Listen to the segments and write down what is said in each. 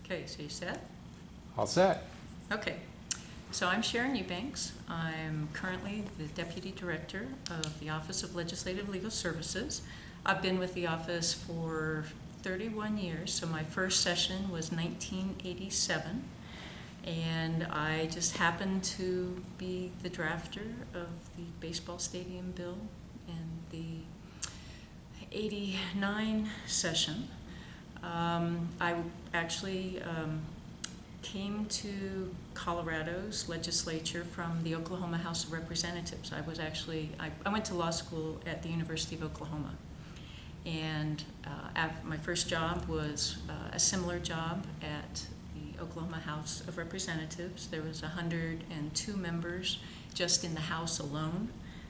Okay, so you set? All set. Okay. So I'm Sharon Eubanks. I'm currently the Deputy Director of the Office of Legislative Legal Services. I've been with the office for 31 years, so my first session was 1987, and I just happened to be the drafter of the baseball stadium bill in the 89 session. I actually came to Colorado's legislature from the Oklahoma House of Representatives. I went to law school at the University of Oklahoma. And my first job was a similar job at the Oklahoma House of Representatives. There was 102 members just in the House alone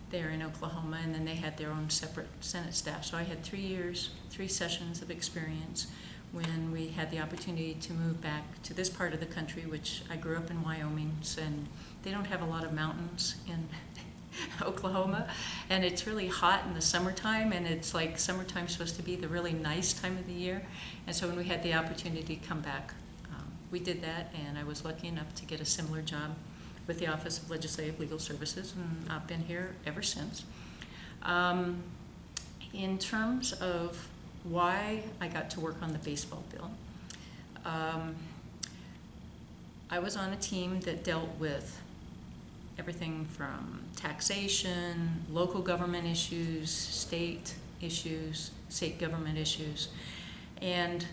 there in Oklahoma, and then they had their own separate Senate staff. So I had 3 years, 3 sessions of experience when we had the opportunity to move back to this part of the country, which I grew up in Wyoming, and they don't have a lot of mountains in Oklahoma, and it's really hot in the summertime, and it's like summertime's supposed to be the really nice time of the year. And so when we had the opportunity to come back, we did that, and I was lucky enough to get a similar job with the Office of Legislative Legal Services, and I've been here ever since. In terms of why I got to work on the baseball bill, I was on a team that dealt with everything from taxation, local government issues, state government issues, and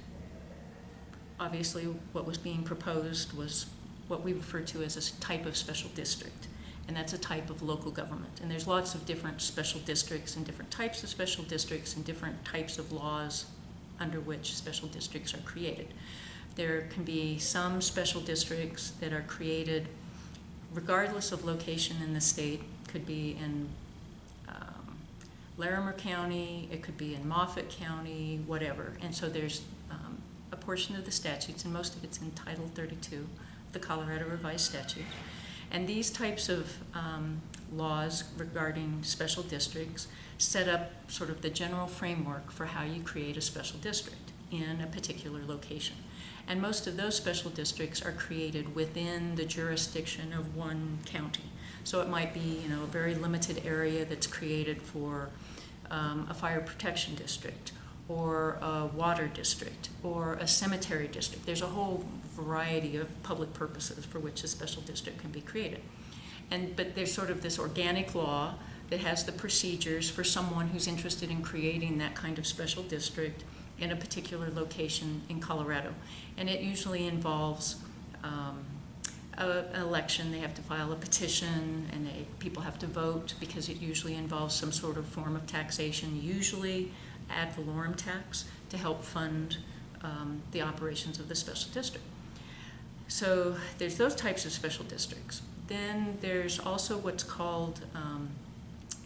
obviously what was being proposed was what we refer to as a type of special district, and that's a type of local government. And there's lots of different special districts and different types of special districts and different types of laws under which special districts are created. There can be some special districts that are created regardless of location in the state. Could be in Larimer County, it could be in Moffat County, whatever. And so there's a portion of the statutes, and most of it's in Title 32, the Colorado Revised Statute. And these types of laws regarding special districts set up sort of the general framework for how you create a special district in a particular location. And most of those special districts are created within the jurisdiction of one county. So it might be, a very limited area that's created for a fire protection district, or a water district, or a cemetery district. There's a whole variety of public purposes for which a special district can be created. But there's sort of this organic law that has the procedures for someone who's interested in creating that kind of special district in a particular location in Colorado. And it usually involves an election. They have to file a petition, and people have to vote, because it usually involves some sort of form of taxation, usually ad valorem tax, to help fund the operations of the special district. So there's those types of special districts. Then there's also what's called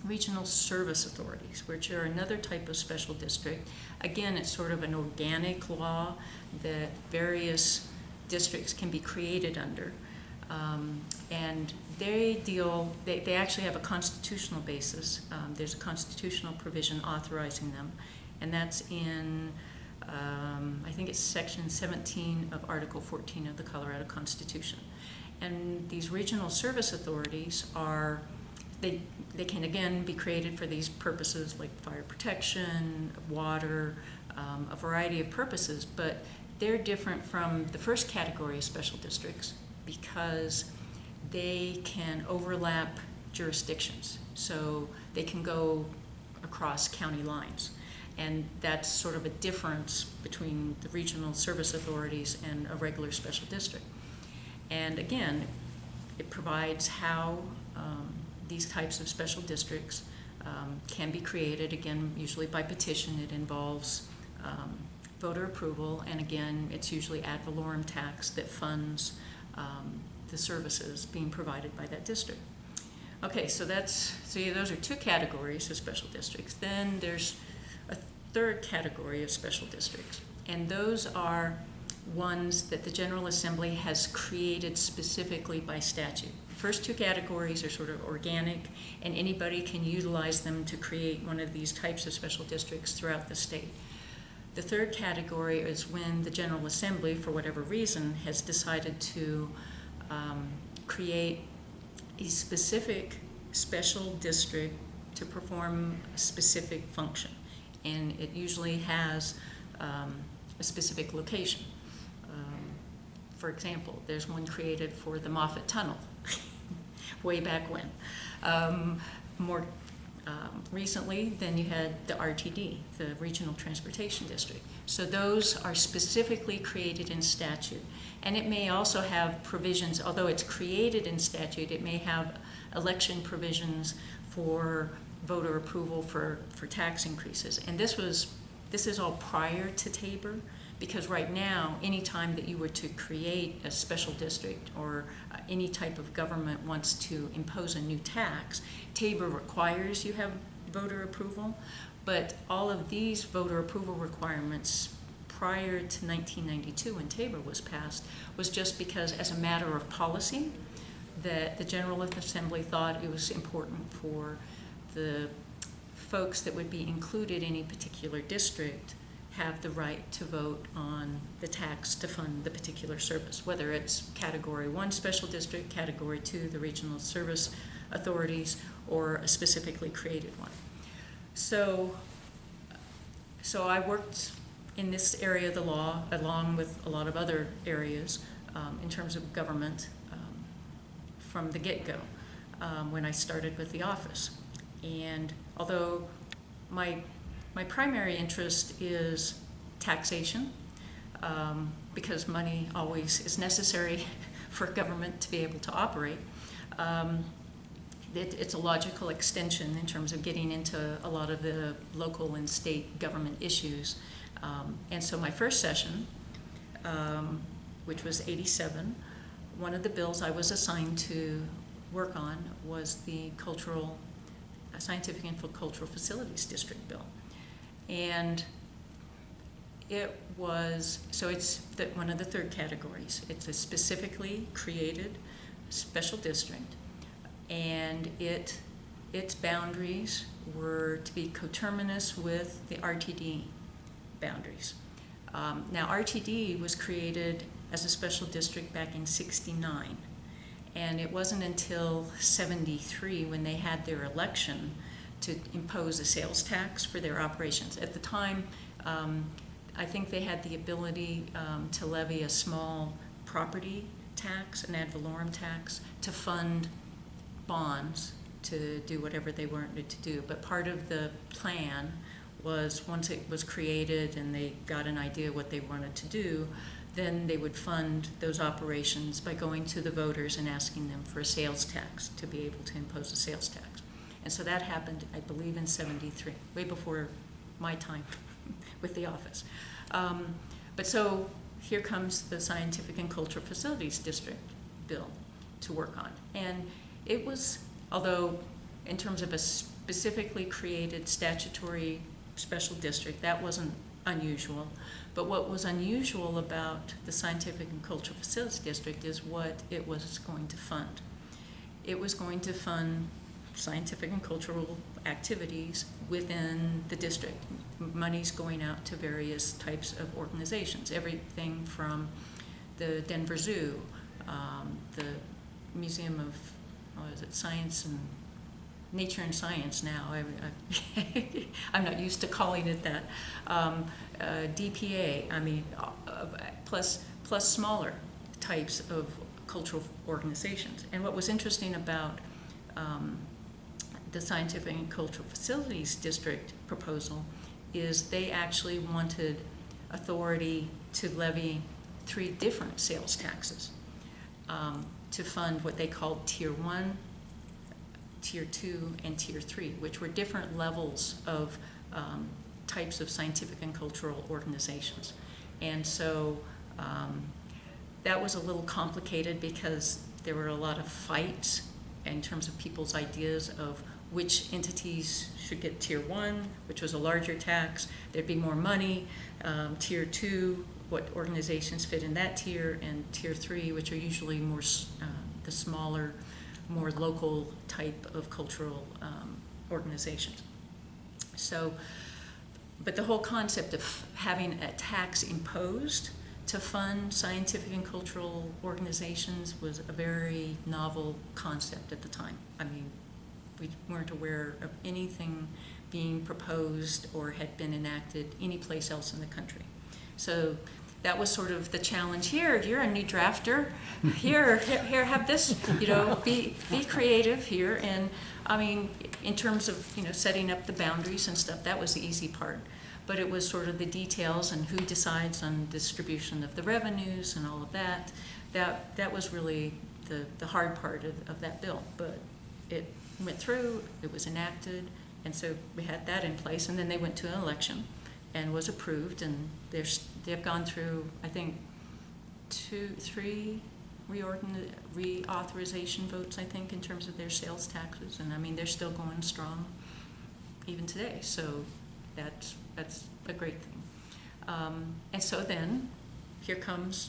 regional service authorities, which are another type of special district. Again, it's sort of an organic law that various districts can be created under. And they actually have a constitutional basis. There's a constitutional provision authorizing them, and that's in, I think it's Section 17 of Article 14 of the Colorado Constitution. And these regional service authorities they can again be created for these purposes like fire protection, water, a variety of purposes, but they're different from the first category of special districts because they can overlap jurisdictions. So they can go across county lines. And that's sort of a difference between the regional service authorities and a regular special district. And again, it provides how these types of special districts can be created, again, usually by petition. It involves voter approval, and again, it's usually ad valorem tax that funds the services being provided by that district. Okay, so those are 2 categories of special districts. Then there's a third category of special districts, and those are ones that the General Assembly has created specifically by statute. The first 2 categories are sort of organic, and anybody can utilize them to create one of these types of special districts throughout the state. The third category is when the General Assembly, for whatever reason, has decided to create a specific special district to perform a specific function. And it usually has a specific location. For example, there's one created for the Moffat Tunnel way back when. More recently, then you had the RTD, the Regional Transportation District. So those are specifically created in statute. And it may also have provisions, although it's created in statute, it may have election provisions for voter approval for tax increases. And this is all prior to Tabor, because right now, any time that you were to create a special district or any type of government wants to impose a new tax, Tabor requires you have voter approval. But all of these voter approval requirements prior to 1992, when Tabor was passed, was just because, as a matter of policy, that the General Assembly thought it was important for the folks that would be included in a particular district have the right to vote on the tax to fund the particular service, whether it's Category 1 special district, Category 2, the regional service authorities, or a specifically created one. So I worked in this area of the law along with a lot of other areas in terms of government from the get-go when I started with the office. And although my primary interest is taxation, because money always is necessary for government to be able to operate. It's a logical extension in terms of getting into a lot of the local and state government issues. And so my first session, which was '87, one of the bills I was assigned to work on was the Scientific and Cultural Facilities District bill. And it was, so it's one of the third categories. It's a specifically created special district, and its boundaries were to be coterminous with the RTD boundaries. Now, RTD was created as a special district back in '69, and it wasn't until '73 when they had their election to impose a sales tax for their operations. At the time, I think they had the ability to levy a small property tax, an ad valorem tax, to fund bonds to do whatever they wanted to do. But part of the plan was, once it was created and they got an idea what they wanted to do, then they would fund those operations by going to the voters and asking them for a sales tax to be able to impose a sales tax. And so that happened, I believe, in '73, way before my time with the office. But so here comes the Scientific and Cultural Facilities District bill to work on. And it was, although in terms of a specifically created statutory special district, that wasn't unusual. But what was unusual about the Scientific and Cultural Facilities District is what it was going to fund. It was going to fund scientific and cultural activities within the district. Money's going out to various types of organizations, everything from the Denver Zoo, the Museum of, what is it, Science and Nature and Science now. I'm not used to calling it that. DPA, I mean, plus smaller types of cultural organizations. And what was interesting about the Scientific and Cultural Facilities District proposal is they actually wanted authority to levy 3 different sales taxes to fund what they called Tier 1, Tier 2, and Tier 3, which were different levels of types of scientific and cultural organizations. And so that was a little complicated because there were a lot of fights in terms of people's ideas of which entities should get Tier 1, which was a larger tax. There'd be more money. Tier 2, what organizations fit in that tier, and Tier 3, which are usually more the smaller, more local type of cultural organizations. So but the whole concept of having a tax imposed to fund scientific and cultural organizations was a very novel concept at the time. I mean, we weren't aware of anything being proposed or had been enacted anyplace else in the country. So that was sort of the challenge. Here, you're a new drafter. Here, have this. Be creative here. And I mean, in terms of setting up the boundaries and stuff, that was the easy part. But it was sort of the details and who decides on distribution of the revenues and all of that. That was really the hard part of that bill. But it went through. It was enacted, and so we had that in place. And then they went to an election and was approved, and they've gone through, I think, 3 reauthorization votes, I think, in terms of their sales taxes, and I mean, they're still going strong even today, so that's a great thing. And so then, here comes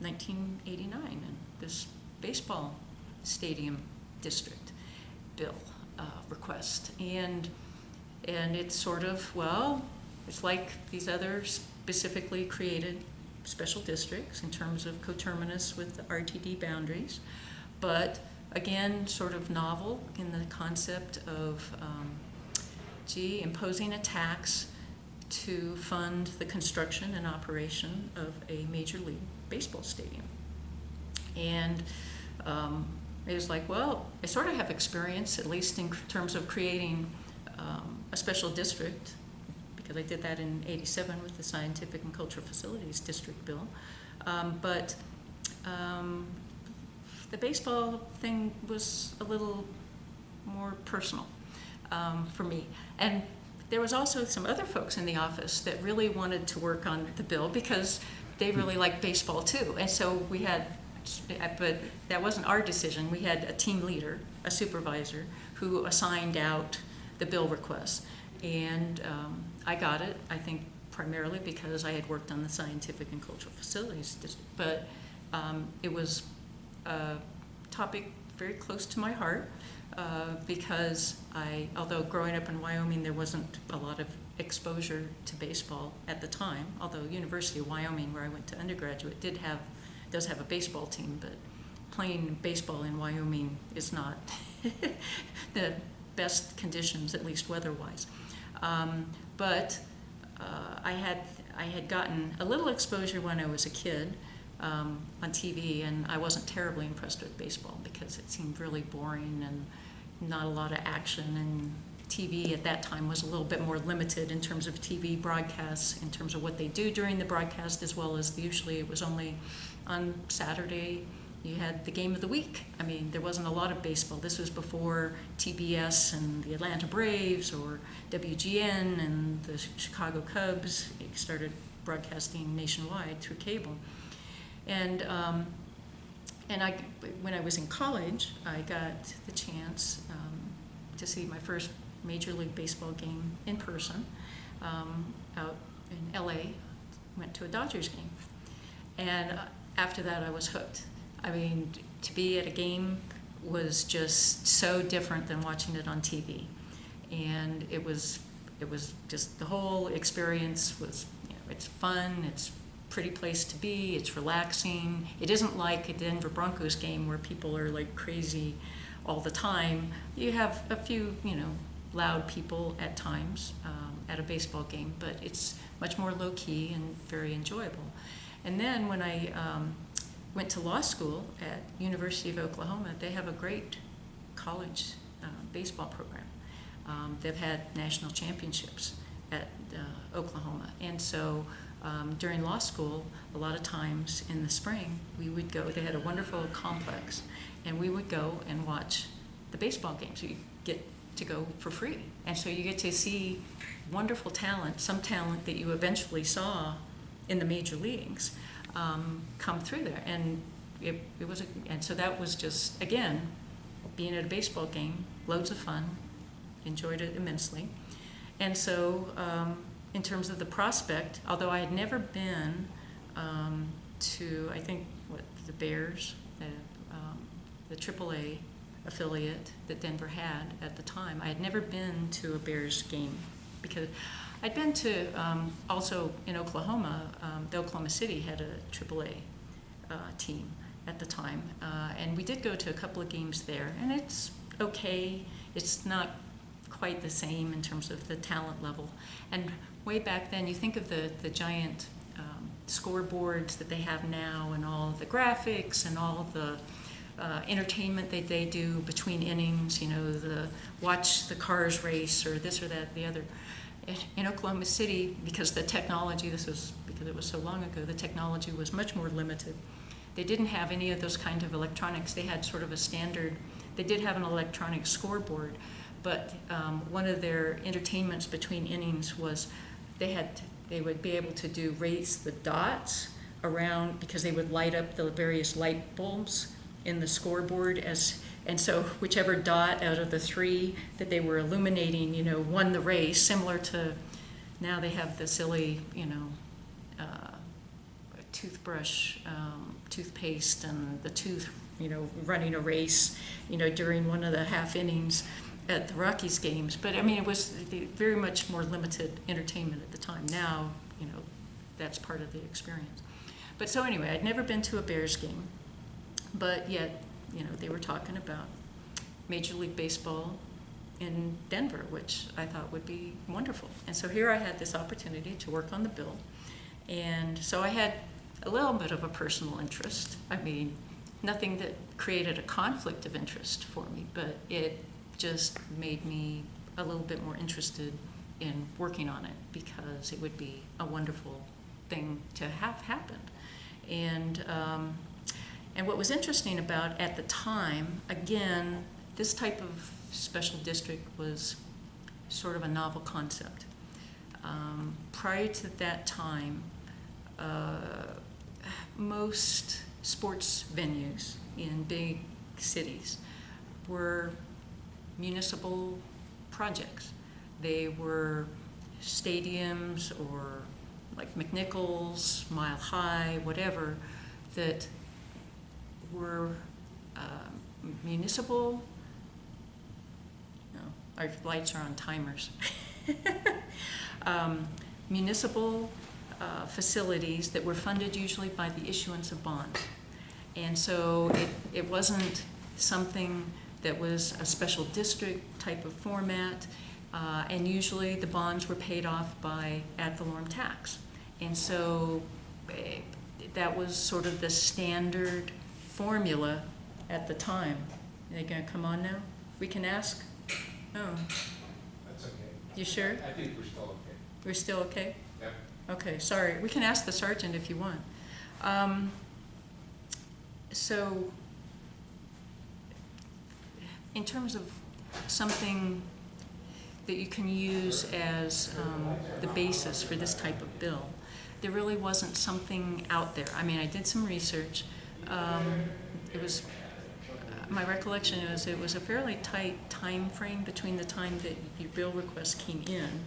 1989, and this baseball stadium district bill request, and it's sort of, well, it's like these other specifically created special districts in terms of coterminous with the RTD boundaries, but again, sort of novel in the concept of, imposing a tax to fund the construction and operation of a Major League Baseball stadium. And it was like, well, I sort of have experience, at least in terms of creating a special district, because I did that in '87 with the Scientific and Cultural Facilities District Bill. But the baseball thing was a little more personal for me. And there was also some other folks in the office that really wanted to work on the bill because they really liked baseball too. And so we had, but that wasn't our decision. We had a team leader, a supervisor, who assigned out the bill requests. And I got it, I think, primarily because I had worked on the Scientific and Cultural Facilities District. But it was a topic very close to my heart because although growing up in Wyoming, there wasn't a lot of exposure to baseball at the time, although University of Wyoming, where I went to undergraduate, does have a baseball team, but playing baseball in Wyoming is not the best conditions, at least weather-wise. But I had gotten a little exposure when I was a kid on TV, and I wasn't terribly impressed with baseball because it seemed really boring and not a lot of action, and TV at that time was a little bit more limited in terms of TV broadcasts, in terms of what they do during the broadcast, as well as usually it was only on Saturday. You had the game of the week. I mean, there wasn't a lot of baseball. This was before TBS and the Atlanta Braves or WGN and the Chicago Cubs started broadcasting nationwide through cable. And when I was in college, I got the chance to see my first Major League Baseball game in person out in LA. Went to a Dodgers game. And after that, I was hooked. I mean, to be at a game was just so different than watching it on TV. And it was just, the whole experience was, it's fun, it's a pretty place to be, it's relaxing. It isn't like a Denver Broncos game where people are like crazy all the time. You have a few, loud people at times at a baseball game, but it's much more low-key and very enjoyable. And then when I went to law school at University of Oklahoma, they have a great college baseball program. They've had national championships at Oklahoma. And so during law school, a lot of times in the spring, we would go, they had a wonderful complex, and we would go and watch the baseball games. You get to go for free. And so you get to see wonderful talent, some talent that you eventually saw in the major leagues come through there. And it was, and so that was just, again, being at a baseball game, loads of fun, enjoyed it immensely. And so in terms of the prospect, although I had never been to, I think, the Bears, the AAA affiliate that Denver had at the time, I had never been to a Bears game because I'd been to, also in Oklahoma, the Oklahoma City had a AAA team at the time, and we did go to a couple of games there, and it's okay. It's not quite the same in terms of the talent level. And way back then, you think of the giant scoreboards that they have now, and all the graphics and all the entertainment that they do between innings, you know, the watch the cars race or this or that, the other. In Oklahoma City, because the technology, this was because it was so long ago, the technology was much more limited. They didn't have any of those kind of electronics. They had sort of a standard, they did have an electronic scoreboard, but one of their entertainments between innings was they would be able to raise the dots around, because they would light up the various light bulbs in the scoreboard, and so whichever dot out of the three that they were illuminating, you know, won the race, similar to now they have the silly, you know, toothbrush, toothpaste, and the tooth, you know, running a race, you know, during one of the half innings at the Rockies games. But I mean, it was very much more limited entertainment at the time. Now, you know, that's part of the experience. But so anyway, I'd never been to a Bears game, but yet, you know, they were talking about Major League Baseball in Denver, which I thought would be wonderful. And so here I had this opportunity to work on the bill. And so I had a little bit of a personal interest. I mean, nothing that created a conflict of interest for me, but it just made me a little bit more interested in working on it, because it would be a wonderful thing to have happen. And what was interesting about at the time, again, this type of special district was sort of a novel concept. Prior to that time, most sports venues in big cities were municipal projects. They were stadiums or like McNichols, Mile High, whatever, that were municipal. No, our lights are on timers. Municipal facilities that were funded usually by the issuance of bonds. And so it wasn't something that was a special district type of format, and usually the bonds were paid off by ad valorem tax. And so that was sort of the standard formula at the time. Are they going to come on now? We can ask? Oh. That's okay. You sure? I think we're still okay. We're still okay? Yep. Okay, sorry. We can ask the sergeant if you want. So, in terms of something that you can use as the basis for this type of bill, there really wasn't something out there. I mean, I did some research. It was, my recollection is it was a fairly tight time frame between the time that your bill request came in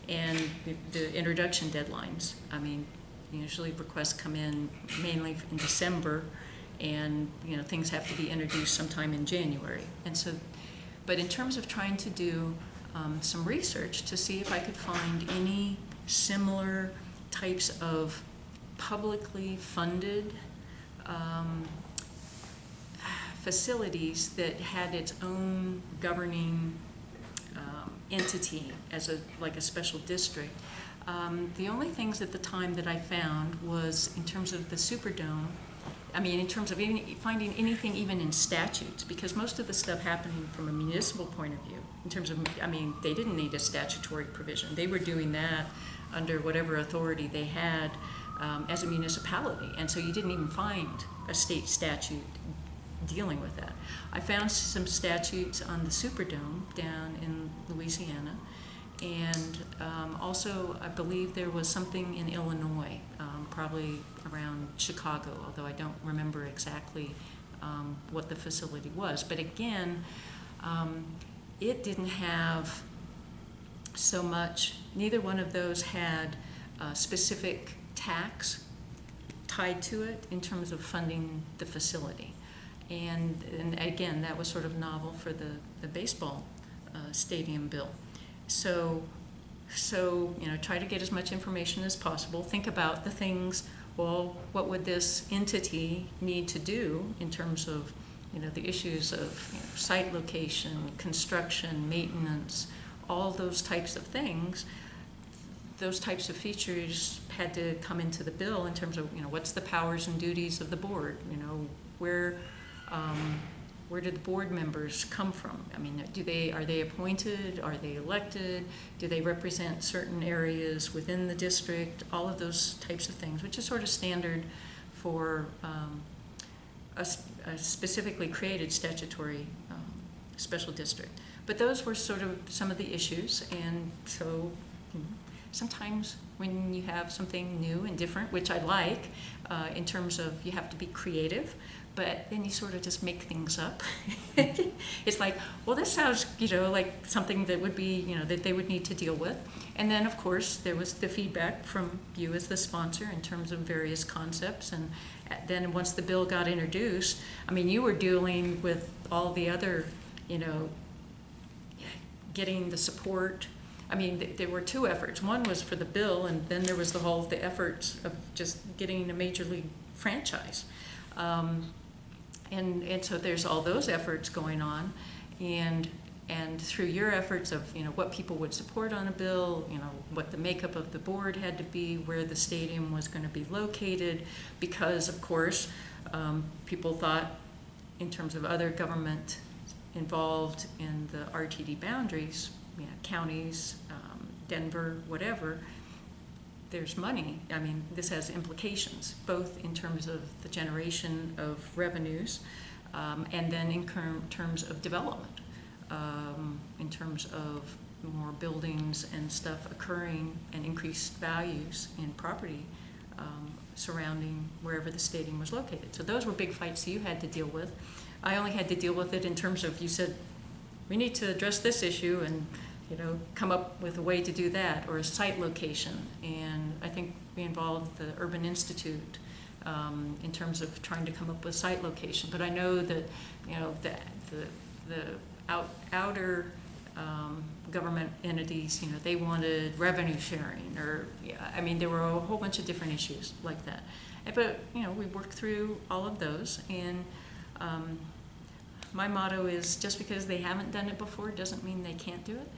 and the introduction deadlines. I mean, usually requests come in mainly in December, and you know, things have to be introduced sometime in January. And so, but in terms of trying to do some research to see if I could find any similar types of publicly funded facilities that had its own governing entity as like a special district. The only things at the time that I found was in terms of the Superdome. I mean, in terms of finding anything even in statutes, because most of the stuff happening from a municipal point of view, in terms of, I mean, they didn't need a statutory provision. They were doing that under whatever authority they had as a municipality, and so you didn't even find a state statute dealing with that. I found some statutes on the Superdome down in Louisiana, and also I believe there was something in Illinois, probably around Chicago, although I don't remember exactly what the facility was. But again, it didn't have so much, neither one of those had specific tax tied to it in terms of funding the facility. And again, that was sort of novel for the baseball stadium bill. So So, try to get as much information as possible. Think about the things, well, what would this entity need to do in terms of, the issues of site location, construction, maintenance, all those types of things. Those types of features had to come into the bill in terms of, what's the powers and duties of the board? Where do the board members come from? I mean, are they appointed? Are they elected? Do they represent certain areas within the district? All of those types of things, which is sort of standard for a specifically created statutory special district. But those were sort of some of the issues, and so sometimes when you have something new and different, which I like, in terms of you have to be creative, but then you sort of just make things up. It's like, well, this sounds, like something that would be, that they would need to deal with. And then, of course, there was the feedback from you as the sponsor in terms of various concepts. And then once the bill got introduced, I mean, you were dealing with all the other, getting the support. I mean, there were two efforts. One was for the bill, and then there was the efforts of just getting a major league franchise. And so there's all those efforts going on, and through your efforts of what people would support on a bill, what the makeup of the board had to be, where the stadium was going to be located, because of course people thought in terms of other government involved in the RTD boundaries, counties, Denver, whatever. There's money. I mean, this has implications, both in terms of the generation of revenues and then in terms of development, in terms of more buildings and stuff occurring and increased values in property surrounding wherever the stadium was located. So those were big fights you had to deal with. I only had to deal with it in terms of, you said, we need to address this issue and come up with a way to do that, or a site location. And I think we involved the Urban Institute in terms of trying to come up with site location. But I know that, the outer government entities, they wanted revenue sharing, or, I mean, there were a whole bunch of different issues like that. But, we worked through all of those, and my motto is, just because they haven't done it before doesn't mean they can't do it.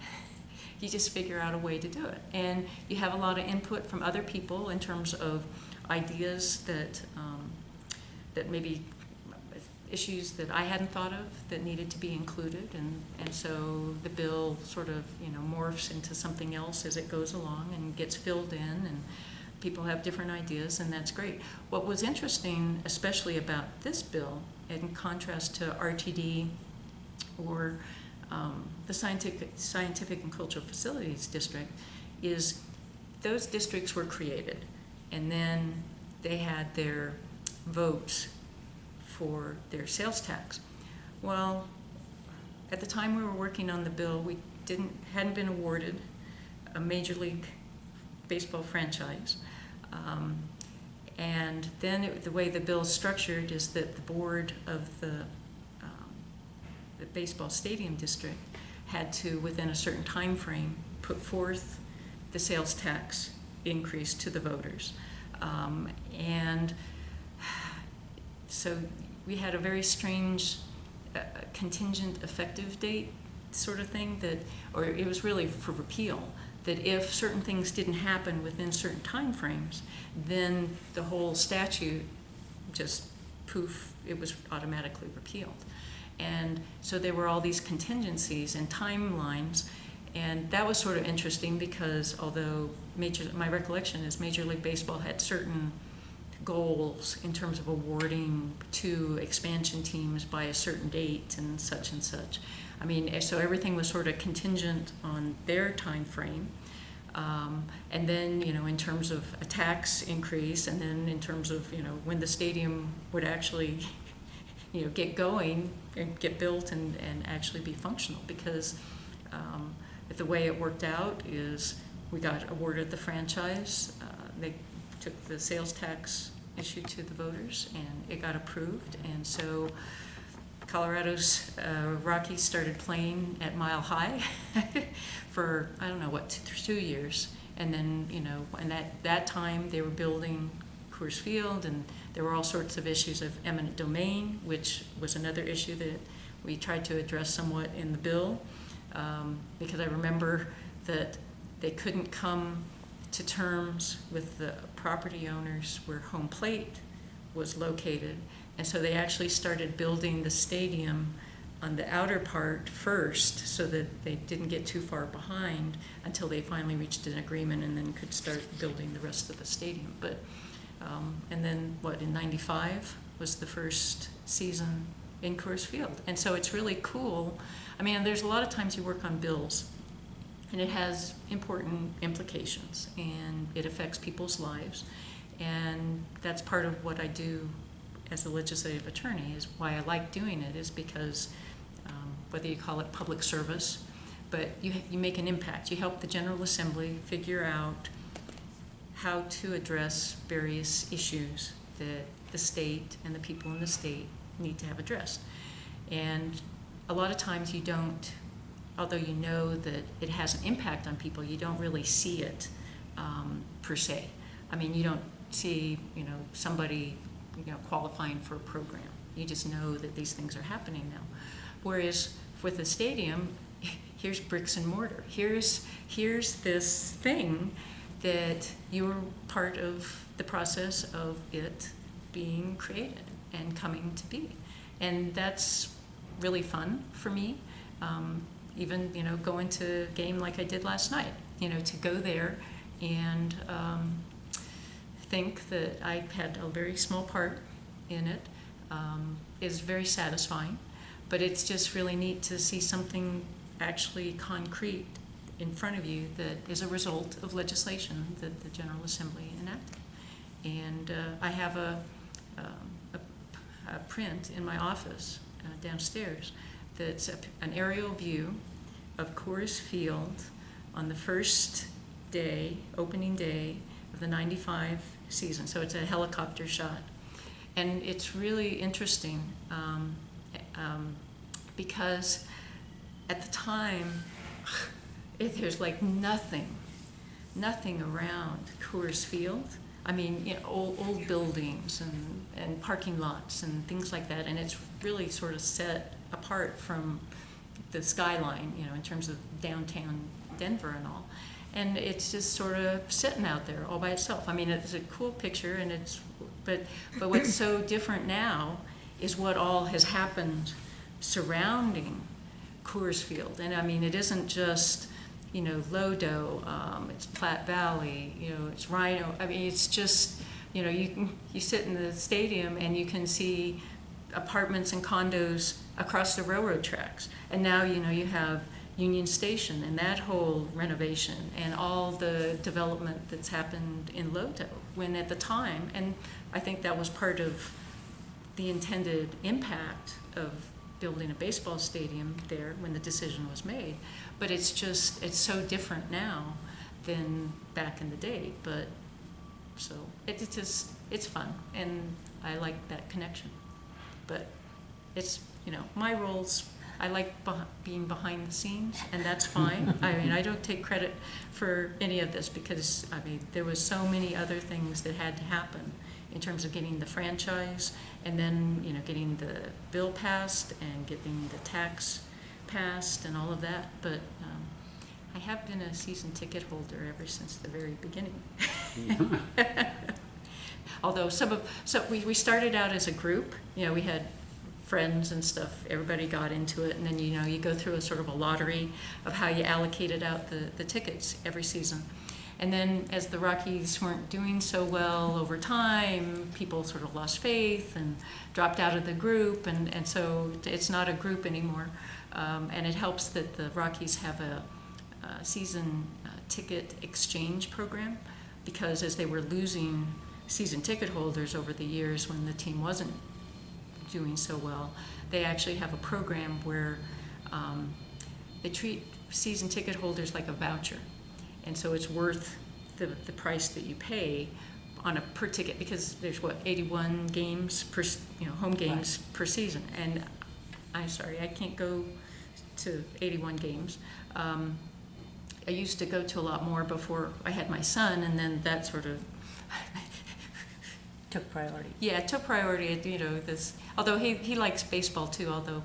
You just figure out a way to do it. And you have a lot of input from other people in terms of ideas that maybe issues that I hadn't thought of that needed to be included. And so the bill sort of, morphs into something else as it goes along and gets filled in, and people have different ideas, and that's great. What was interesting, especially about this bill, in contrast to RTD or the Scientific and Cultural Facilities District, is those districts were created, and then they had their votes for their sales tax. Well, at the time we were working on the bill, we hadn't been awarded a Major League Baseball franchise. And then the way the bill is structured is that the board of the baseball stadium district had to, within a certain time frame, put forth the sales tax increase to the voters. And so we had a very strange contingent effective date sort of thing, or it was really for repeal, that if certain things didn't happen within certain time frames, then the whole statute just poof, it was automatically repealed. And so there were all these contingencies and timelines, and that was sort of interesting because although my recollection is Major League Baseball had certain goals in terms of awarding 2 expansion teams by a certain date and such and such. I mean, so everything was sort of contingent on their time frame. And then, in terms of a tax increase, and then in terms of, when the stadium would actually, get going and get built and actually be functional. Because the way it worked out is we got awarded the franchise. They took the sales tax issue to the voters, and it got approved. And so Colorado's Rockies started playing at Mile High for, I don't know, what, 2 years. And then, and at that time they were building Coors Field, and there were all sorts of issues of eminent domain, which was another issue that we tried to address somewhat in the bill, because I remember that they couldn't come to terms with the property owners where home plate was located, and so they actually started building the stadium on the outer part first so that they didn't get too far behind until they finally reached an agreement and then could start building the rest of the stadium. But and then in '95 was the first season in Coors Field. And so it's really cool. I mean, there's a lot of times you work on bills and it has important implications and it affects people's lives. And that's part of what I do as a legislative attorney, is why I like doing it, is because whether you call it public service, but you make an impact. You help the General Assembly figure out how to address various issues that the state and the people in the state need to have addressed. And a lot of times you don't, although you know that it has an impact on people, you don't really see it per se. I mean, you don't see, somebody, qualifying for a program. You just know that these things are happening now. Whereas with a stadium, here's bricks and mortar. Here's this thing that you were part of the process of it being created and coming to be. And that's really fun for me. Even, going to a game like I did last night, to go there and think that I had a very small part in it is very satisfying. But it's just really neat to see something actually concrete in front of you that is a result of legislation that the General Assembly enacted. And I have a print in my office downstairs that's an aerial view of Coors Field on the first day, opening day of the '95 season. So it's a helicopter shot. And it's really interesting because at the time, there's like nothing around Coors Field. I mean, old buildings and parking lots and things like that, and it's really sort of set apart from the skyline, in terms of downtown Denver and all. And it's just sort of sitting out there all by itself. I mean, it's a cool picture, and but what's so different now is what all has happened surrounding Coors Field. And I mean, it isn't just, Lodo, it's Platte Valley, it's Rhino. I mean, it's just, you sit in the stadium and you can see apartments and condos across the railroad tracks. And now, you have Union Station and that whole renovation and all the development that's happened in Lodo, when at the time, and I think that was part of the intended impact of building a baseball stadium there when the decision was made. But it's so different now than back in the day. But so it's fun, and I like that connection. But it's, my roles, I like being behind the scenes, and that's fine. I mean, I don't take credit for any of this because, I mean, there was so many other things that had to happen in terms of getting the franchise and then, getting the bill passed and getting the tax passed and all of that. But I have been a season ticket holder ever since the very beginning. Although we started out as a group, we had friends and stuff, everybody got into it, and then you go through a sort of a lottery of how you allocated out the tickets every season. And then as the Rockies weren't doing so well over time, people sort of lost faith and dropped out of the group, and so it's not a group anymore. And it helps that the Rockies have a season ticket exchange program, because as they were losing season ticket holders over the years when the team wasn't doing so well, they actually have a program where they treat season ticket holders like a voucher. And so it's worth the price that you pay on a per ticket, because there's 81 games per, home games per season. And I'm sorry, I can't go to 81 games. I used to go to a lot more before I had my son, and then that sort of Took priority. yeah, it took priority. You know, this. Although he likes baseball too. Although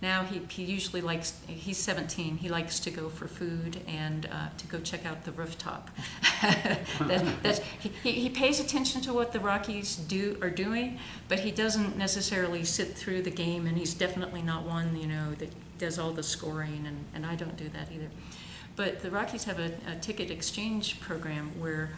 now he usually likes. He's 17. He likes to go for food and to go check out the rooftop. He pays attention to what the Rockies are doing, but he doesn't necessarily sit through the game. And he's definitely not one, you know, that does all the scoring. And I don't do that either. But the Rockies have a ticket exchange program where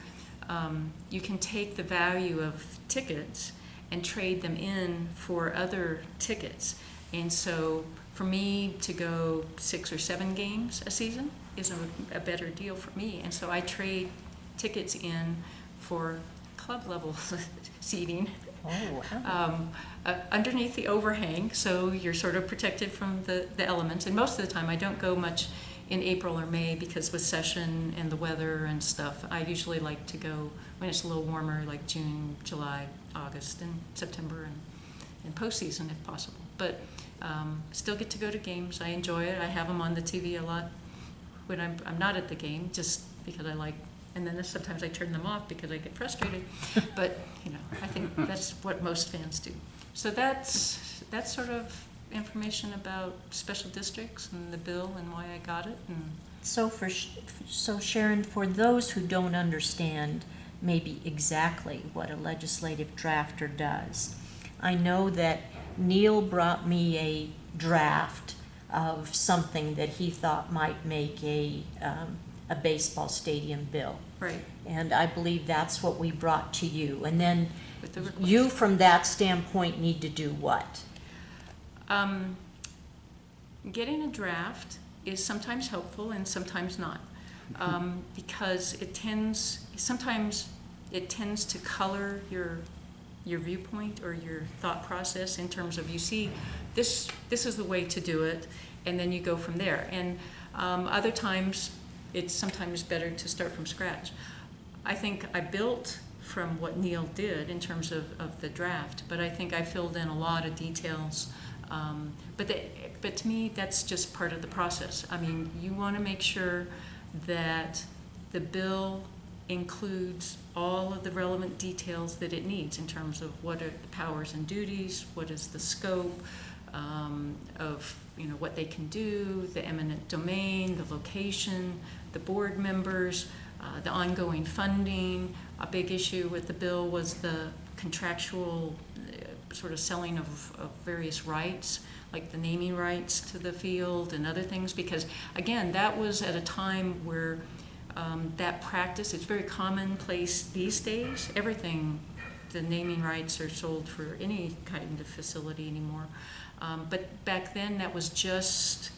you can take the value of tickets and trade them in for other tickets. And so for me to go 6 or 7 games a season is a better deal for me. And so I trade tickets in for club level seating. Oh, wow. Underneath the overhang, so you're sort of protected from the elements. And most of the time I don't go much in April or May because with session and the weather and stuff, I usually like to go when it's a little warmer, like June, July, August, and September, and postseason if possible. But still get to go to games. I enjoy it. I have them on the TV a lot when I'm not at the game, just because I like. And then sometimes I turn them off because I get frustrated. But you know, I think that's what most fans do. So that's sort of information about special districts and the bill and why I got it. And So Sharon, for those who don't understand maybe exactly what a legislative drafter does, I know that Neil brought me a draft of something that he thought might make a baseball stadium bill. right. And I believe that's what we brought to you. And then With the request. you, from that standpoint, need to do what? Getting a draft is sometimes helpful and sometimes not, because sometimes it tends to color your viewpoint or your thought process in terms of you see this is the way to do it, and then you go from there. And other times it's sometimes better to start from scratch. I think I built from what Neil did in terms of the draft, but I think I filled in a lot of details. But to me, that's just part of the process. I mean, you want to make sure that the bill includes all of the relevant details that it needs in terms of what are the powers and duties, what is the scope of what they can do, the eminent domain, the location, the board members, the ongoing funding. A big issue with the bill was the contractual sort of selling of various rights, like the naming rights to the field and other things, because again, that was at a time where that practice, it's very commonplace these days. Everything, the naming rights are sold for any kind of facility anymore. But back then, that was just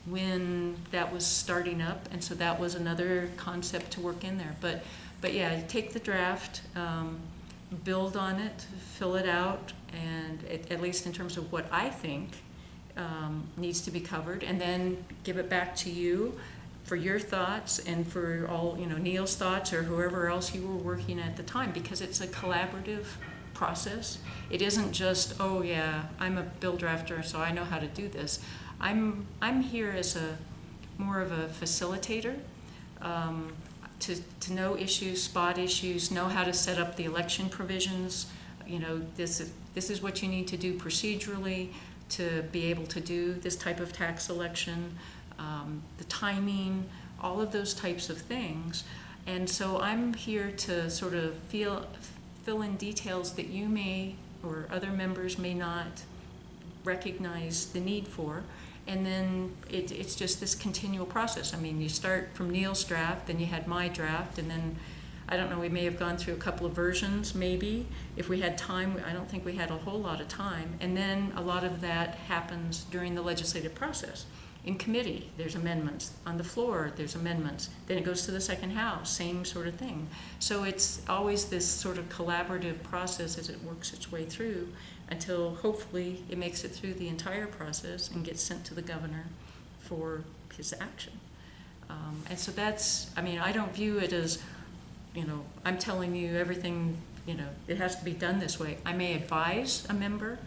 when that was starting up, and so that was another concept to work in there. But yeah, take the draft, build on it, fill it out, and at least in terms of what I think needs to be covered, and then give it back to you for your thoughts and for all Neil's thoughts or whoever else you were working at the time, because it's a collaborative process. It isn't just, oh yeah, I'm a bill drafter, so I know how to do this. I'm here as more of a facilitator, to know issues, spot issues, know how to set up the election provisions. This is what you need to do procedurally to be able to do this type of tax election, the timing, all of those types of things. And so I'm here to sort of fill in details that you may or other members may not recognize the need for. And then it's just this continual process. I mean, you start from Neil's draft, then you had my draft, and then, I don't know, we may have gone through a couple of versions, maybe. If we had time, I don't think we had a whole lot of time. And then a lot of that happens during the legislative process. In committee, there's amendments. On the floor, there's amendments. Then it goes to the second house, same sort of thing. So it's always this sort of collaborative process as it works its way through until hopefully it makes it through the entire process and gets sent to the governor for his action. And so I don't view it as, I'm telling you everything, it has to be done this way. I may advise a member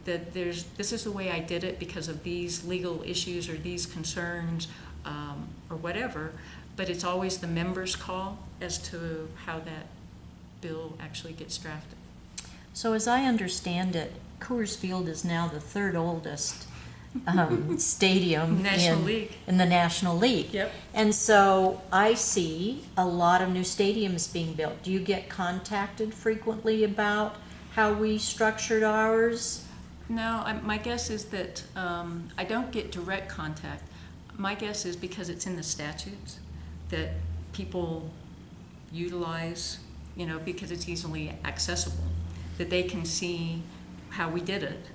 that this is the way I did it because of these legal issues or these concerns, or whatever, but it's always the members' call as to how that bill actually gets drafted. So as I understand it, Coors Field is now the third oldest stadium National League. in the National League. Yep. And so I see a lot of new stadiums being built. Do you get contacted frequently about how we structured ours? No, my guess is that I don't get direct contact. My guess is because it's in the statutes that people utilize, because it's easily accessible, that they can see how we did it.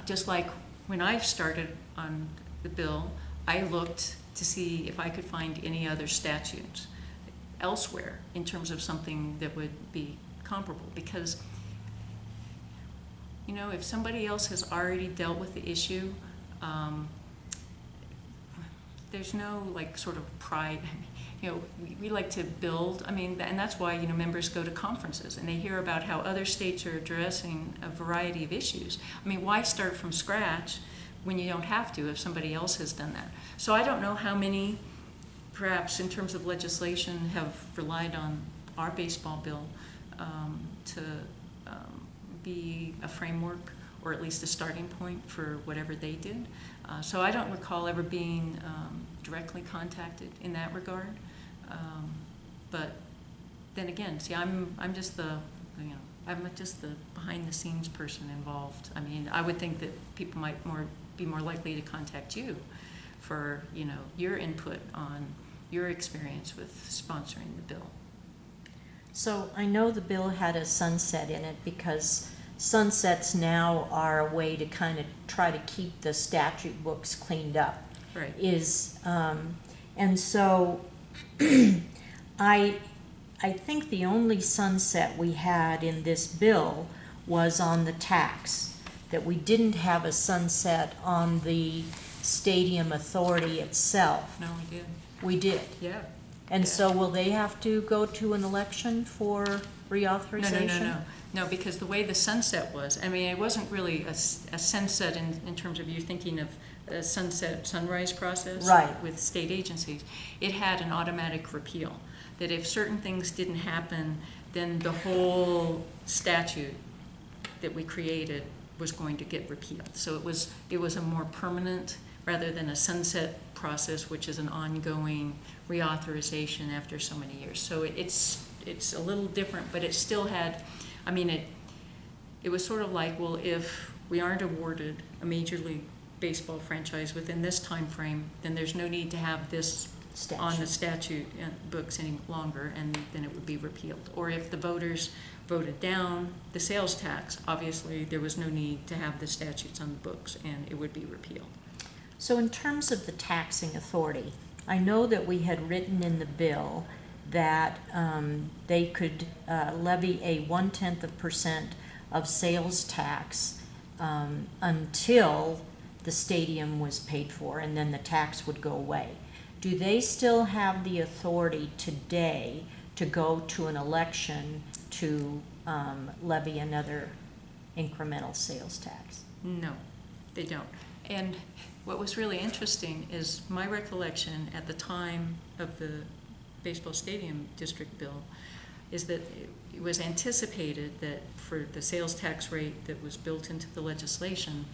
Just like when I started on the bill, I looked to see if I could find any other statutes elsewhere in terms of something that would be comparable. Because, if somebody else has already dealt with the issue, there's no sort of pride. We like to build, and that's why, members go to conferences and they hear about how other states are addressing a variety of issues. Why start from scratch when you don't have to if somebody else has done that? So I don't know how many, perhaps in terms of legislation, have relied on our baseball bill to be a framework or at least a starting point for whatever they did. So I don't recall ever being directly contacted in that regard. But then again, see, I'm just the behind the scenes person involved. I would think that people might be more likely to contact you for your input on your experience with sponsoring the bill. So I know the bill had a sunset in it because sunsets now are a way to kind of try to keep the statute books cleaned up. Right. And so I think the only sunset we had in this bill was on the tax, that we didn't have a sunset on the stadium authority itself. No, we did. We did. Yeah. And Yeah. so will they have to go to an election for reauthorization? No, because the way the sunset was, it wasn't really a sunset in terms of you thinking of the sunrise process Right. with state agencies. It had an automatic repeal, that if certain things didn't happen, then the whole statute that we created was going to get repealed. So it was a more permanent rather than a sunset process, which is an ongoing reauthorization after so many years. So it's a little different, but it still had, it was sort of like, well, if we aren't awarded a Major League Baseball franchise within this time frame, then there's no need to have this on the statute books any longer, and then it would be repealed. Or if the voters voted down the sales tax, obviously there was no need to have the statutes on the books, and it would be repealed. So in terms of the taxing authority, I know that we had written in the bill that they could levy a 0.1% of sales tax until the stadium was paid for, and then the tax would go away. Do they still have the authority today to go to an election to levy another incremental sales tax? No, they don't. And what was really interesting is my recollection at the time of the baseball stadium district bill is that it was anticipated that for the sales tax rate that was built into the legislation,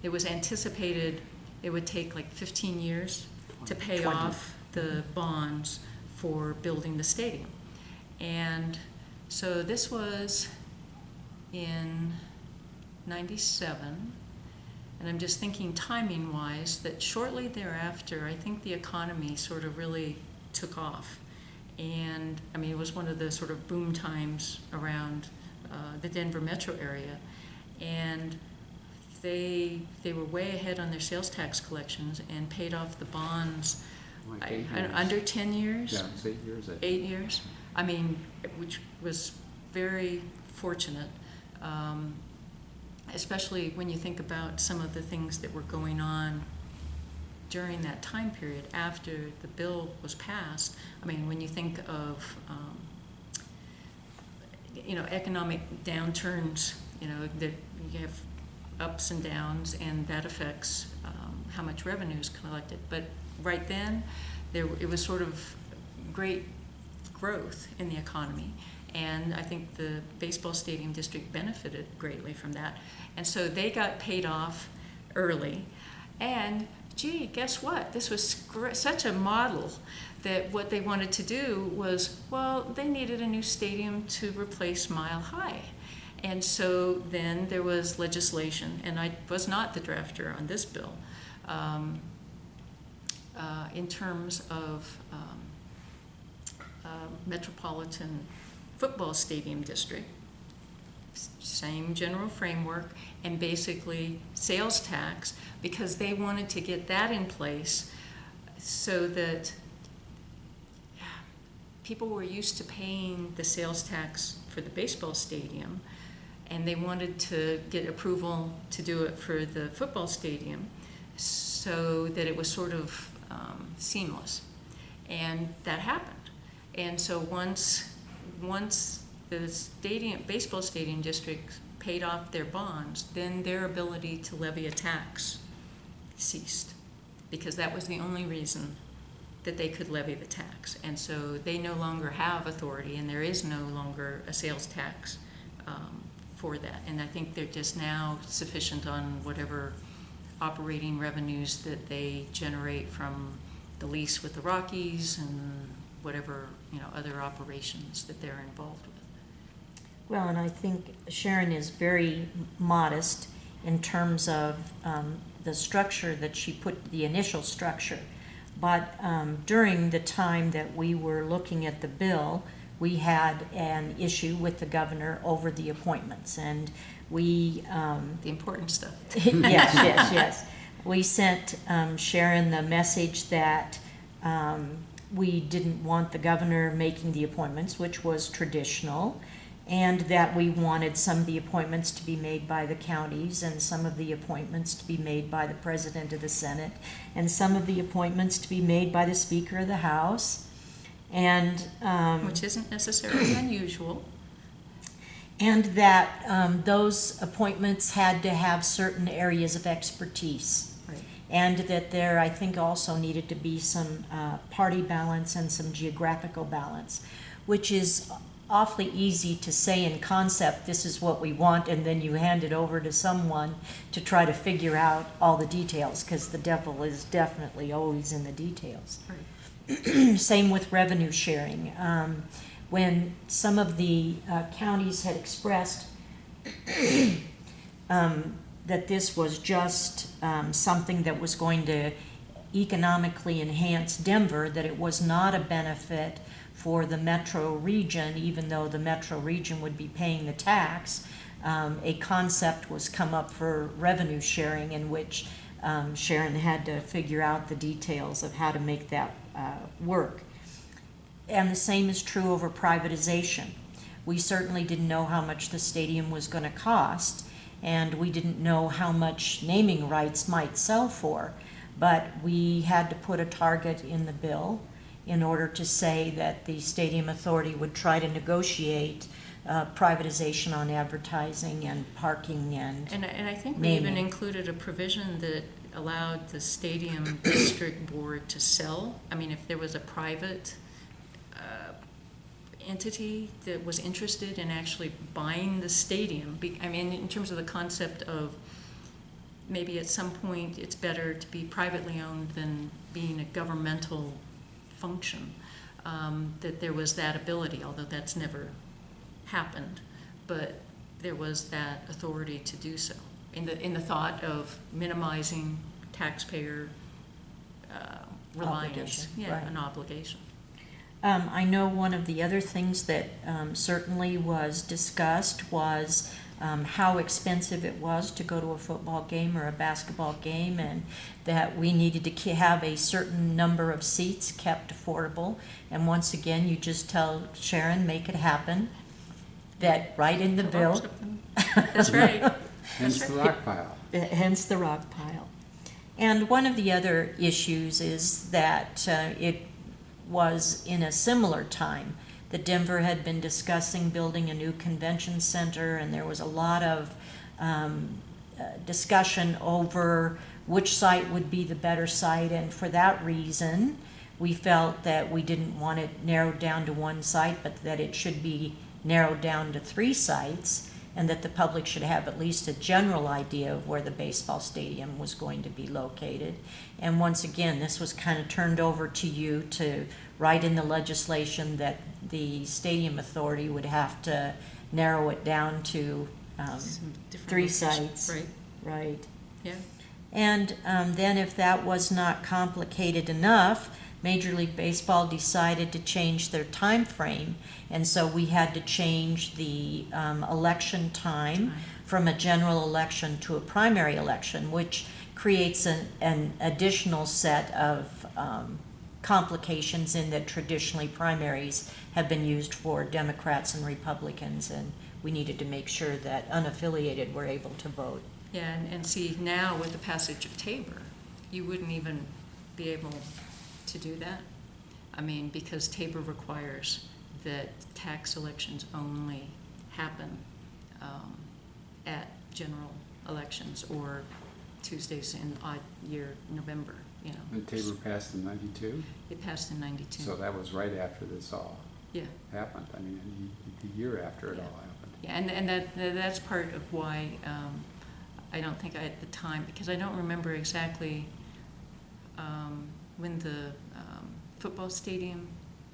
it was anticipated it would take 15 years to pay 20. off the bonds for building the stadium. And so this was in 97. And I'm just thinking timing-wise that shortly thereafter, I think the economy sort of really took off. And it was one of the sort of boom times around the Denver metro area. And they were way ahead on their sales tax collections and paid off the bonds under 10 years. Yeah, it's 8 years. 8 years. Which was very fortunate. Especially when you think about some of the things that were going on during that time period after the bill was passed. When you think of economic downturns, that you have ups and downs, and that affects how much revenue is collected. But right then, it was sort of great growth in the economy, and I think the baseball stadium district benefited greatly from that. And so they got paid off early, and gee, guess what? This was such a model that what they wanted to do was, well, they needed a new stadium to replace Mile High. And so then there was legislation, and I was not the drafter on this bill, in terms of Metropolitan Football Stadium District, same general framework, and basically sales tax, because they wanted to get that in place so that people were used to paying the sales tax for the baseball stadium, and they wanted to get approval to do it for the football stadium so that it was sort of seamless. And that happened. And so once the baseball stadium district paid off their bonds, then their ability to levy a tax ceased, because that was the only reason that they could levy the tax. And so they no longer have authority, and there is no longer a sales tax for that. And I think they're just now sufficient on whatever operating revenues that they generate from the lease with the Rockies and whatever, other operations that they're involved with. Well, and I think Sharon is very modest in terms of the structure that she put, the initial structure. But during the time that we were looking at the bill, we had an issue with the governor over the appointments, and we The important stuff. yes. We sent Sharon the message that we didn't want the governor making the appointments, which was traditional, and that we wanted some of the appointments to be made by the counties, and some of the appointments to be made by the president of the Senate, and some of the appointments to be made by the Speaker of the House, and Which isn't necessarily unusual. and that those appointments had to have certain areas of expertise. Right. And that there, I think, also needed to be some party balance and some geographical balance, which is awfully easy to say in concept, this is what we want, and then you hand it over to someone to try to figure out all the details, because the devil is definitely always in the details. Right. Same with revenue sharing. When some of the counties had expressed that this was just something that was going to economically enhance Denver, that it was not a benefit for the metro region, even though the metro region would be paying the tax, a concept was come up for revenue sharing, in which Sharon had to figure out the details of how to make that work. And the same is true over privatization. We certainly didn't know how much the stadium was going to cost, and we didn't know how much naming rights might sell for, but we had to put a target in the bill in order to say that the stadium authority would try to negotiate privatization on advertising and parking and I think we naming. even included a provision that allowed the stadium district board to sell. I mean, if there was a private entity that was interested in actually buying the stadium, I mean, in terms of the concept of maybe at some point it's better to be privately owned than being a governmental function, that there was that ability, although that's never happened, but there was that authority to do so in the thought of minimizing taxpayer reliance, Obligation, yeah, right. an obligation. I know one of the other things that certainly was discussed was how expensive it was to go to a football game or a basketball game, and that we needed to have a certain number of seats kept affordable. And once again, you just tell Sharon, make it happen, that right in the bill. That's right. Hence the rock pile. Hence the rock pile. And one of the other issues is that it was in a similar time that Denver had been discussing building a new convention center, and there was a lot of discussion over which site would be the better site, and for that reason, we felt that we didn't want it narrowed down to one site, but that it should be narrowed down to 3 sites, and that the public should have at least a general idea of where the baseball stadium was going to be located. And once again, this was kind of turned over to you to write in the legislation that the stadium authority would have to narrow it down to Some different 3 locations. sites. Right, Right. yeah. And then if that was not complicated enough, Major League Baseball decided to change their time frame, and so we had to change the election time from a general election to a primary election, which creates an additional set of complications in that traditionally primaries have been used for Democrats and Republicans, and we needed to make sure that unaffiliated were able to vote. Yeah, and see, now with the passage of Tabor, you wouldn't even be able to do that. I mean, because Tabor requires that tax elections only happen at general elections or Tuesdays in odd year November, you know. And Tabor passed in '92? It passed in '92. So that was right after this all Yeah. happened. I mean, the year after it Yeah. all happened. Yeah, and that's part of why I don't think I at the time, because I don't remember exactly when the football stadium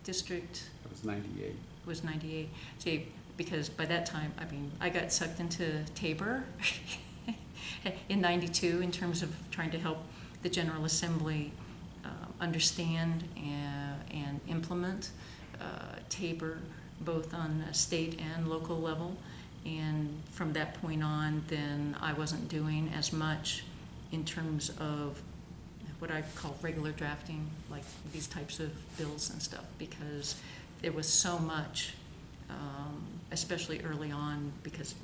district That was '98. was 98. See, because by that time, I mean, I got sucked into Tabor in 92 in terms of trying to help the General Assembly understand and implement Tabor, both on a state and local level. And from that point on, then I wasn't doing as much in terms of what I call regular drafting, like these types of bills and stuff, because there was so much, especially early on, because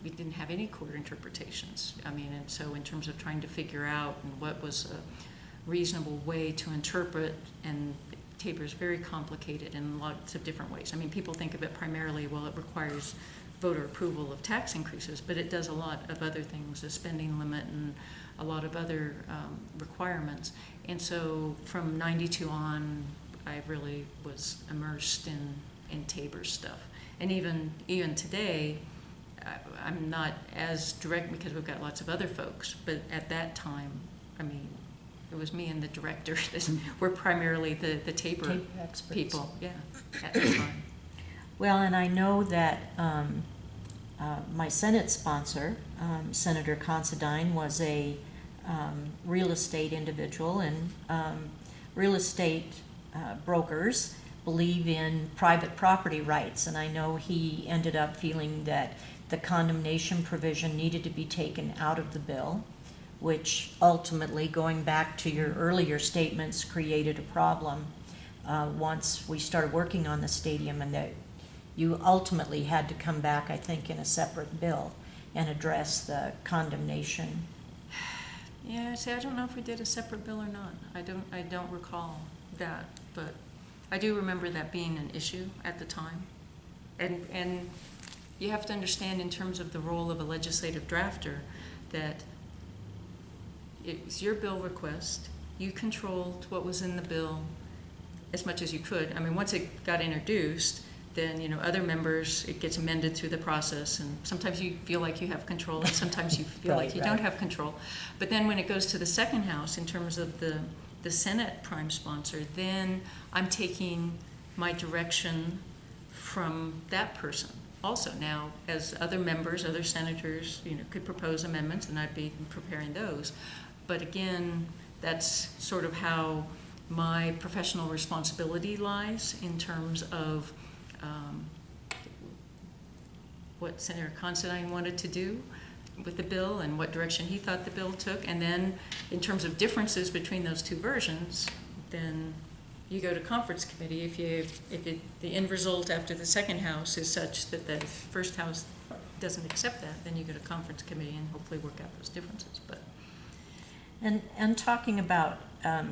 we didn't have any court interpretations. I mean, and so in terms of trying to figure out what was a reasonable way to interpret, and Tabor is very complicated in lots of different ways. I mean, people think of it primarily, well, it requires voter approval of tax increases, but it does a lot of other things, a spending limit and a lot of other requirements. And so from 92 on, I really was immersed in Tabor stuff. And even today, I'm not as direct because we've got lots of other folks, but at that time, I mean, it was me and the director that were primarily the Tabor experts. people, yeah, at the time. Well, and I know that my Senate sponsor, Senator Considine, was a real estate individual, and real estate brokers believe in private property rights, and I know he ended up feeling that the condemnation provision needed to be taken out of the bill, which ultimately, going back to your earlier statements, created a problem once we started working on the stadium, and that you ultimately had to come back, I think, in a separate bill and address the condemnation. Yeah, see, I don't know if we did a separate bill or not. I don't recall that, but I do remember that being an issue at the time. And you have to understand, in terms of the role of a legislative drafter, that it's your bill request. You controlled what was in the bill as much as you could. I mean, once it got introduced, then, you know, other members, it gets amended through the process, and sometimes you feel like you have control, and sometimes you feel like you don't have control. But then when it goes to the second house, in terms of the Senate prime sponsor, then I'm taking my direction from that person also. Now, as other members, other senators, you know, could propose amendments, and I'd be preparing those. But again, that's sort of how my professional responsibility lies in terms of what Senator Considine wanted to do with the bill and what direction he thought the bill took. And then in terms of differences between those two versions, then you go to conference committee. If the end result after the second house is such that the first house doesn't accept that, then you go to conference committee and hopefully work out those differences. But And talking about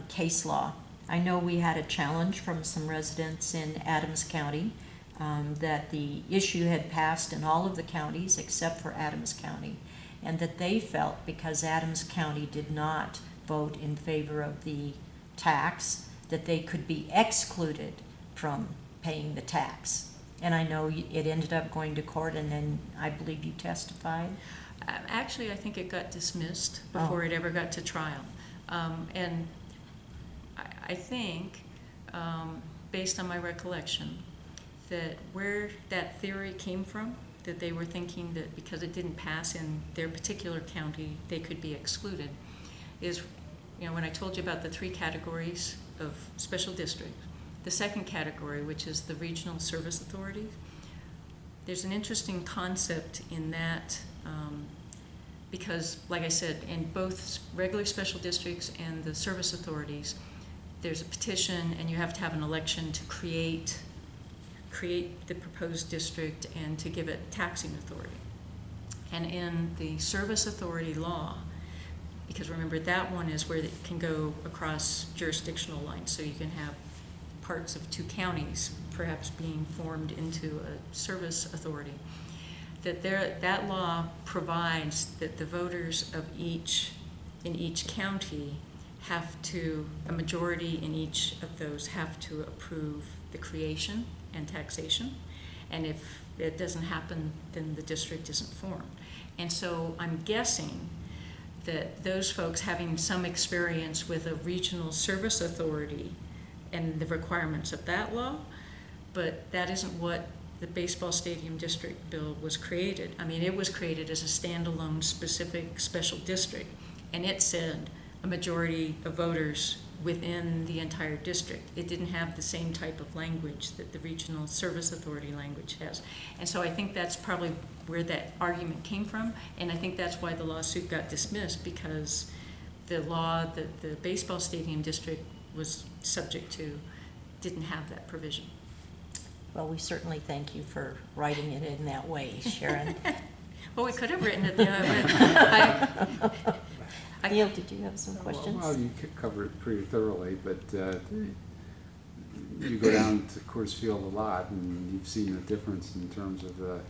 case law, I know we had a challenge from some residents in Adams County that the issue had passed in all of the counties except for Adams County. and that they felt because Adams County did not vote in favor of the tax, that they could be excluded from paying the tax. And I know it ended up going to court, and then I believe you testified. Actually, I think it got dismissed before it ever got to trial. And I think, based on my recollection, that where that theory came from, that they were thinking that because it didn't pass in their particular county, they could be excluded, is, when I told you about the 3 categories of special districts, the second category, which is the regional service authority, there's an interesting concept in that, because, like I said, in both regular special districts and the service authorities, there's a petition and you have to have an election to create the proposed district and to give it taxing authority. And in the service authority law, because remember that one is where it can go across jurisdictional lines, so you can have parts of 2 counties perhaps being formed into a service authority, that law provides that the voters in each county have to, a majority in each of those have to approve the creation and taxation, and if it doesn't happen, then the district isn't formed. And so I'm guessing that those folks having some experience with a regional service authority and the requirements of that law, but that isn't what the baseball stadium district bill was created. I mean, it was created as a standalone specific special district, and it said a majority of voters within the entire district. It didn't have the same type of language that the regional service authority language has. And so I think that's probably where that argument came from, and I think that's why the lawsuit got dismissed, because the law that the baseball stadium district was subject to didn't have that provision. Well, we certainly thank you for writing it in that way, Sharon. Well, we could have written it the other way. Neil, did you have some questions? Well, you covered it pretty thoroughly, but you go down to Coors Field a lot, and you've seen the difference in terms of the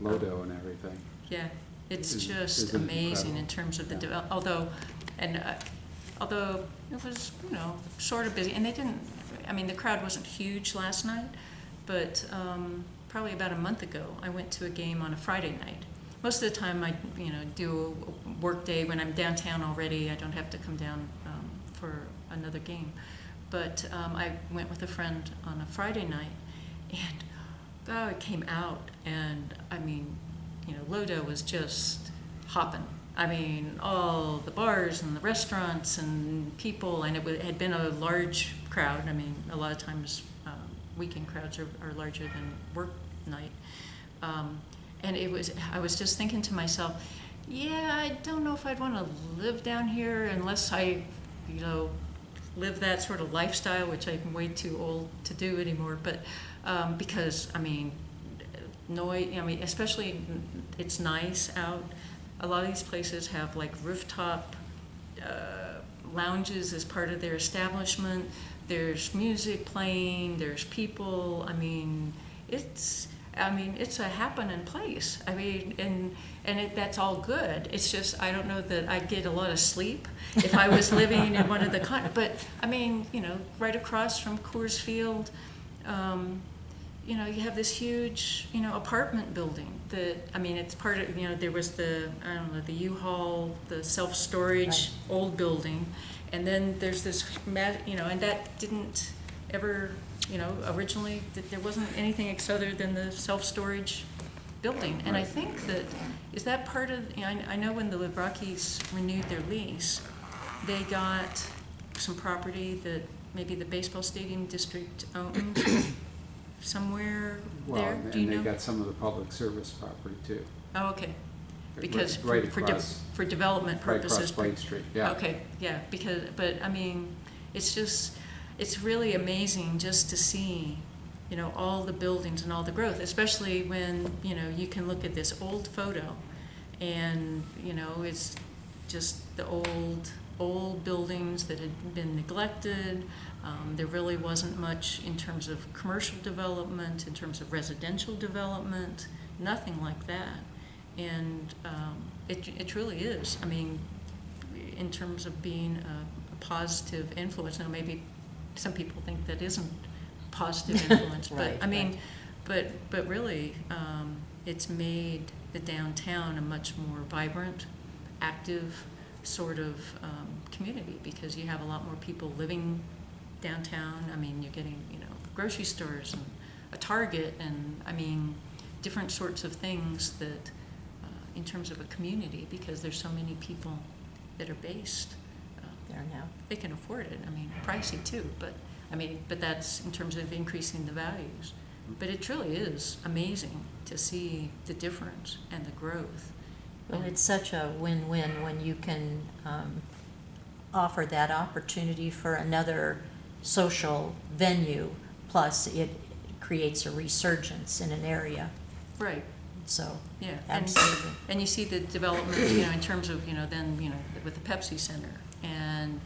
Lodo and everything. Yeah, it's Isn't just it amazing incredible? in terms of the Yeah. although it was, sort of busy, and they didn't, I mean, the crowd wasn't huge last night, but probably about a month ago, I went to a game on a Friday night. Most of the time I, do a work day when I'm downtown already. I don't have to come down for another game. But I went with a friend on a Friday night, and it came out, and I mean, Lodo was just hopping. I mean, all the bars and the restaurants and people, and it had been a large crowd. I mean, a lot of times weekend crowds are larger than work night. And I was just thinking to myself, yeah, I don't know if I'd want to live down here unless I, live that sort of lifestyle, which I'm way too old to do anymore. But because, especially it's nice out. A lot of these places have like rooftop lounges as part of their establishment. There's music playing, there's people. It's a happening place. That's all good. It's just, I don't know that I'd get a lot of sleep if I was living in one of the but right across from Coors Field, you have this huge, apartment building that, it's part of, there was the U-Haul, the self-storage old building, and then there's this, and that didn't ever, originally there wasn't anything other than the self-storage building. And I think is that part of, I know when the Rockies renewed their lease, they got some property that maybe the baseball stadium district owned somewhere there. Do you know? And they got some of the public service property too. Oh, okay. Because right across, for development purposes. Right across Bright Street, yeah. Okay, yeah, it's really amazing just to see, all the buildings and all the growth, especially when, you can look at this old photo and, it's just the old buildings that had been neglected. There really wasn't much in terms of commercial development, in terms of residential development, nothing like that. And It truly is. I mean, in terms of being a positive influence, now maybe some people think that isn't positive influence, Right, but I mean, but really, it's made the downtown a much more vibrant, active sort of community, because you have a lot more people living downtown. I mean, you're getting, grocery stores and a Target, and I mean, different sorts of things that, in terms of a community, because there's so many people that are based. There now. They can afford it. I mean, pricey too, but but that's in terms of increasing the values. But it truly is amazing to see the difference and the growth. Well, And- it's such a win-win when you can offer that opportunity for another social venue, plus it creates a resurgence in an area. Right. So, Yeah, absolutely. and you see the development, in terms of, then, with the Pepsi Center and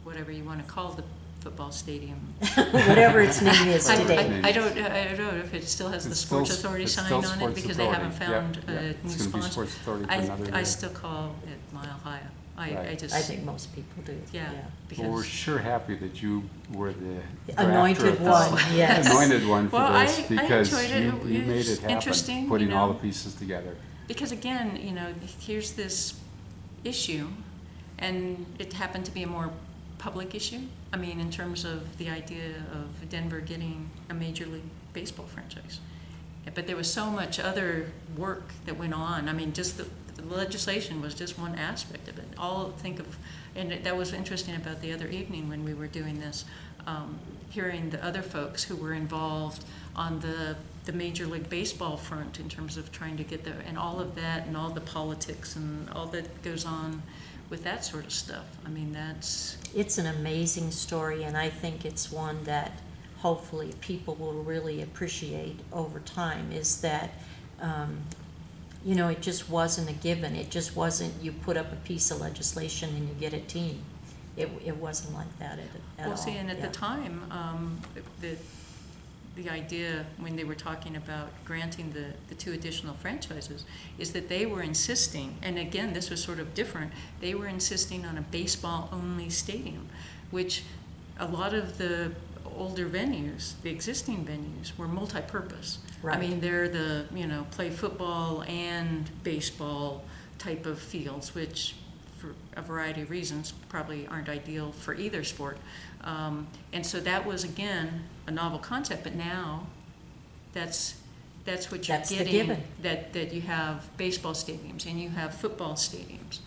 whatever you want to call the football stadium. Whatever its name is today. I don't know if it still has the Sports Authority sign on it, Sports because they haven't Authority. found Yep, a yep. new It's gonna be sponsor. Sports Authority for another I year. still call it Mile High. I Right. just. I think most people do. Yeah. Well, we're Because. sure happy that you were the Anointed drafter of one, this. yes. Anointed one for Well, I this, because enjoyed it. you It made was it happen, interesting, putting all the pieces together. Because again, here's this issue, and it happened to be a more public issue. I mean, in terms of the idea of Denver getting a Major League Baseball franchise. But there was so much other work that went on. I mean, just the legislation was just one aspect of it. And that was interesting about the other evening when we were doing this, hearing the other folks who were involved on the Major League Baseball front in terms of trying to get and all of that, and all the politics and all that goes on with that sort of stuff. I mean, It's an amazing story, and I think it's one that hopefully people will really appreciate over time, is that, it just wasn't a given. It just wasn't you put up a piece of legislation and you get a team. It wasn't like that at all. well, see, and at the Yeah. time, the idea when they were talking about granting the 2 additional franchises is that they were insisting, and again, this was sort of different, they were insisting on a baseball-only stadium, which a lot of the older venues, the existing venues, were multi-purpose. Right. I mean, they're the, play football and baseball type of fields, which for a variety of reasons probably aren't ideal for either sport. And so that was, again, a novel concept, but now that's what you're That's the getting. given. That you have baseball stadiums and you have football stadiums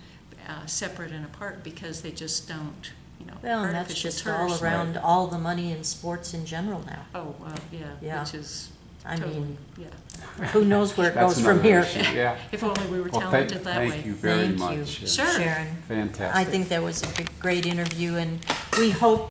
separate and apart, because they just don't, Well, and that's artificial just turfs. all around all the money in sports in general now. Oh, well, Yeah. which is I totally, mean, yeah. who knows where it That's goes from another here. issue, Yeah. If only we were Well, talented that way. thank you very Thank much. you, Sure. Sharon. Fantastic. I think that was a great interview, and we hope